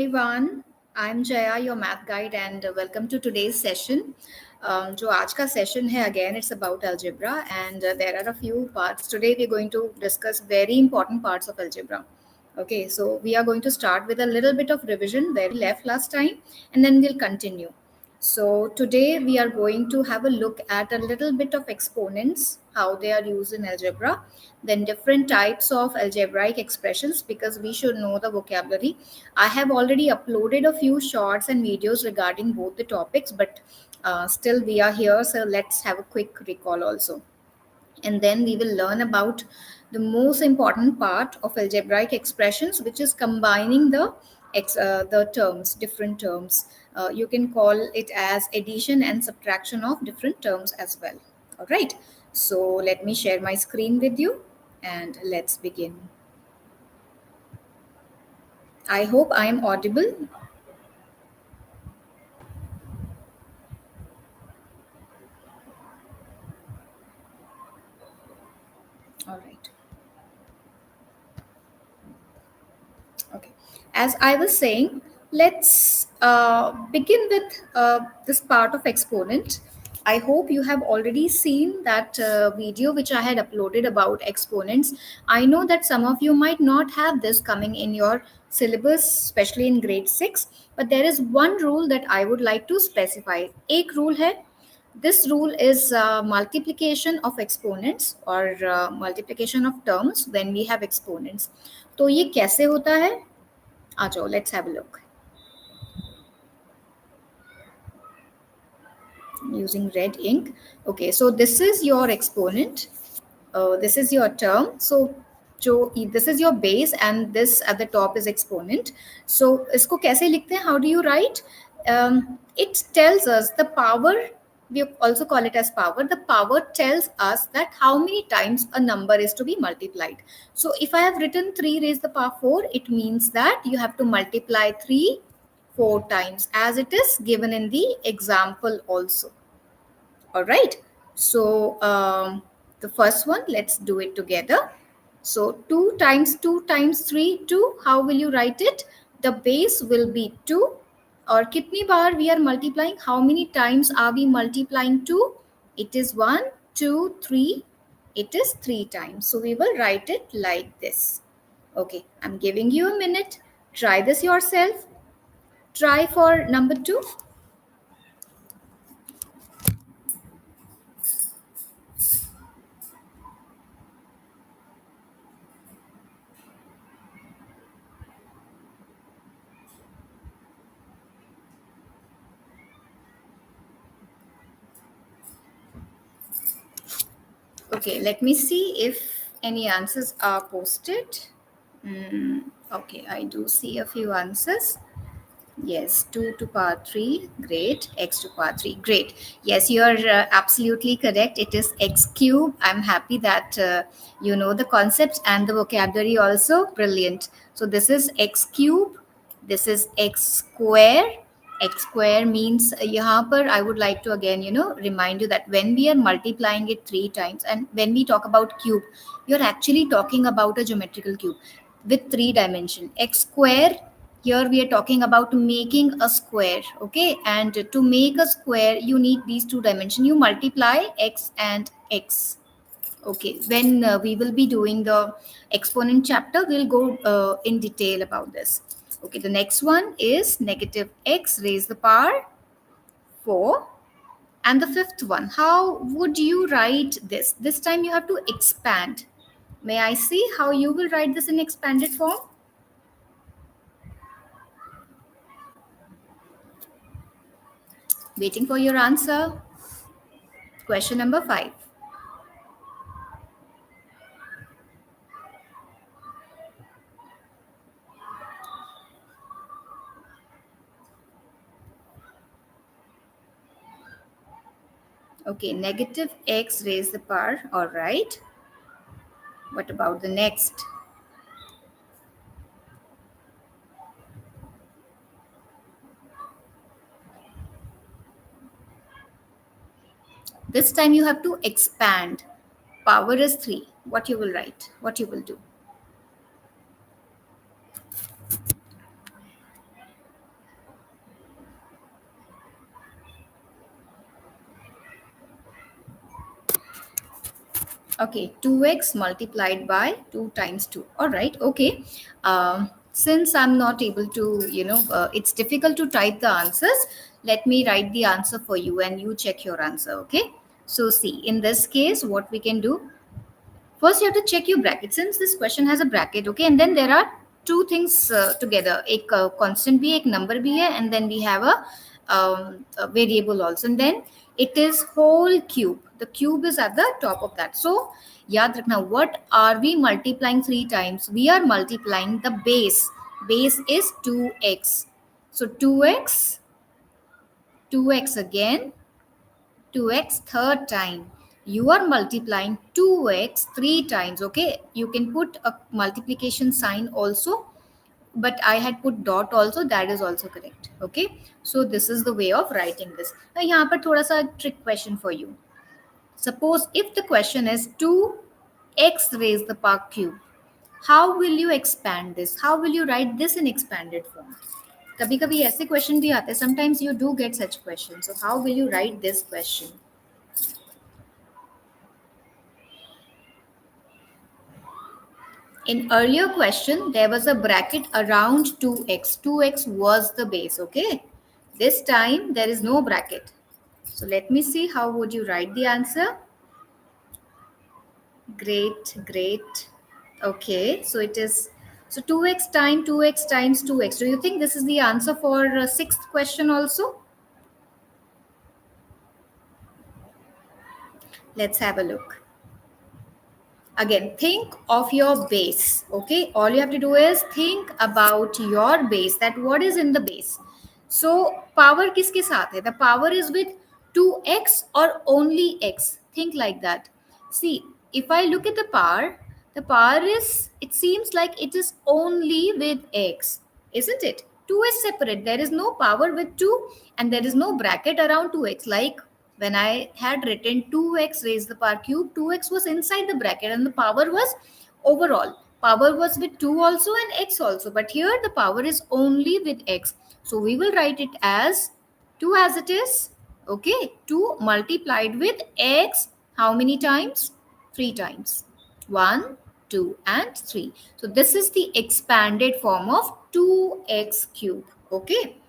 Everyone, I'm Jaya, your math guide, and welcome to today's session. जो आज का session है again, it's about algebra, and there are a few parts. Today we're going to discuss very important parts of algebra. Okay, so we are going to start with a little bit of revision where we left last time, and then we'll continue. So today we are going to have a look at a little bit of exponents, how they are used in algebra, then different types of algebraic expressions because we should know the vocabulary. I have already uploaded a few shorts and videos regarding both the topics, but still we are here, so let's have a quick recall also. And then we will learn about the most important part of algebraic expressions, which is combining the terms, different terms. You can call it as addition and subtraction of different terms as well. All right. So let me share my screen with you and let's begin. I hope I am audible. All right. Okay. As I was saying, let's begin with this part of exponent. I hope you have already seen that video which I had uploaded about exponents. I know that some of you might not have this coming in your syllabus, especially in grade 6, but there is one rule that I would like to specify. एक rule है. This rule is multiplication of exponents or multiplication of terms when we have exponents. तो ये कैसे होता है? आ जाओ, let's have a look. Using red ink. Okay, so this is your exponent. This is your term. So this is your base and this at the top is exponent. So इसको कैसे लिखते हैं? How do you write? It tells us the power. We also call it as power. The power tells us that how many times a number is to be multiplied. So if I have written 3 raised to the power 4, it means that you have to multiply 3 4 times as it is given in the example also. All right. So the first one, let's do it together. So 2 times 2 times 3, 2. How will you write it? The base will be 2. Or kitni baar we are multiplying? How many times are we multiplying 2? It is 1, 2, 3. It is 3 times. So we will write it like this. Okay, I'm giving you a minute. Try this yourself. Try for number 2. Okay, let me see if any answers are posted. Okay, I do see a few answers. Yes, 2 to power 3, great. X to power 3, great. Yes, you are absolutely correct. It is x cube. I'm happy that you know the concepts and the vocabulary also. Brilliant. So this is x cube. This is x square. X square means यहाँ पर I would like to again remind you that when we are multiplying it 3 times and when we talk about cube, you're actually talking about a geometrical cube with 3 dimension. X square, here we are talking about making a square. Okay, and to make a square you need these 2 dimensions. You multiply x and x. Okay, when we will be doing the exponent chapter, we'll go in detail about this. Okay, the next one is negative x raised to the power 4. And the fifth one, how would you write this? This time you have to expand. May I see how you will write this in expanded form? Waiting for your answer. Question number 5. Okay, negative x raised to the power. All right. What about the next? This time you have to expand. Power is 3. What you will write? What you will do? Okay, 2x multiplied by 2 times 2. All right, okay. Since I'm not able to, it's difficult to type the answers, let me write the answer for you and you check your answer, okay? So, see, in this case, what we can do, first you have to check your bracket. Since this question has a bracket, okay, and then there are two things together. एक constant भी है, एक number भी है, and then we have a variable also. And then it is whole cube. The cube is at the top of that. So याद रखना, what are we multiplying 3 times? We are multiplying the base. Base is 2x. So 2x again, 2x third time. You are multiplying 2x 3 times. Okay, you can put a multiplication sign also, but I had put dot also, that is also correct. Okay, so this is the way of writing this. Now यहाँ पर थोड़ा सा trick question for you. Suppose if the question is 2x raised the power cube, how will you expand this? How will you write this in expanded form? कभी कभी ऐसे question भी आते हैं. Sometimes you do get such questions. So how will you write this question? In earlier question, there was a bracket around 2x. 2x was the base, okay? This time, there is no bracket. So let me see how would you write the answer. Great, great. Okay, so it is, so 2x times 2x times 2x. Do you think this is the answer for sixth question also? Let's have a look. Again, think of your base. Okay, all you have to do is think about your base, that what is in the base. So power kiske saath hai? The power is with 2x or only x. Think like that. See, if I look at the power is, it seems like it is only with x, isn't it? 2 is separate, there is no power with 2, and there is no bracket around 2x. Like when I had written 2x raised the power cube, 2x was inside the bracket and the power was overall. Power was with 2 also and x also. But here the power is only with x. So we will write it as 2 as it is. Okay, 2 multiplied with x how many times? 3 times. 1, 2 and 3. So this is the expanded form of 2x cube. Okay.